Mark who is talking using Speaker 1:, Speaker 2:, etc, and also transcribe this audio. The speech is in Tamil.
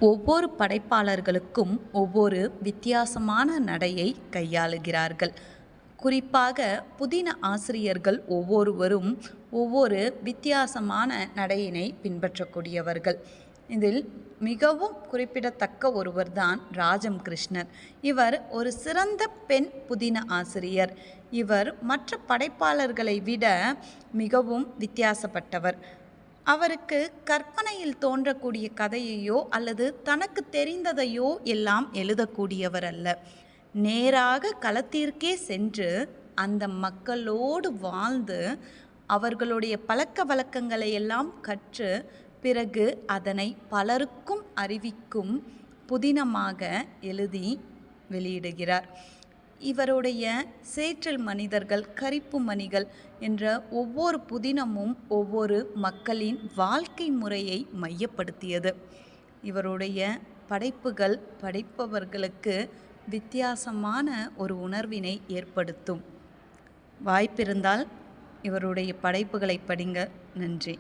Speaker 1: ஒவ்வொரு படைப்பாளர்களுக்கும் ஒவ்வொரு வித்தியாசமான நடையை கையாளுகிறார்கள். குறிப்பாக புதின ஆசிரியர்கள் ஒவ்வொருவரும் ஒவ்வொரு வித்தியாசமான நடையினை பின்பற்றக்கூடியவர்கள். இதில் மிகவும் குறிப்பிடத்தக்க ஒருவர்தான் ராஜம் கிருஷ்ணர். இவர் ஒரு சிறந்த பெண் புதின ஆசிரியர். இவர் மற்ற படைப்பாளர்களை விட மிகவும் வித்தியாசப்பட்டவர். அவருக்கு கற்பனையில் தோன்றக்கூடிய கதையையோ அல்லது தனக்கு தெரிந்ததையோ எல்லாம் எழுதக்கூடியவர் அல்ல. நேராக களத்திற்கே சென்று அந்த மக்களோடு வாழ்ந்து அவர்களுடைய பழக்க வழக்கங்களை எல்லாம் கற்று பிறகு அதனை பலருக்கும் அறிவிக்கும் புதினமாக எழுதி வெளியிடுகிறார். இவருடைய சேற்றில் மனிதர்கள், கரிப்பு மணிகள் என்ற ஒவ்வொரு புதினமும் ஒவ்வொரு மக்களின் வாழ்க்கை முறையை மையப்படுத்தியது. இவருடைய படைப்புகள் படிப்பவர்களுக்கு வித்தியாசமான ஒரு உணர்வினை ஏற்படுத்தும். வாய்ப்பிருந்தால் இவருடைய படைப்புகளை படிங்க. நன்றி.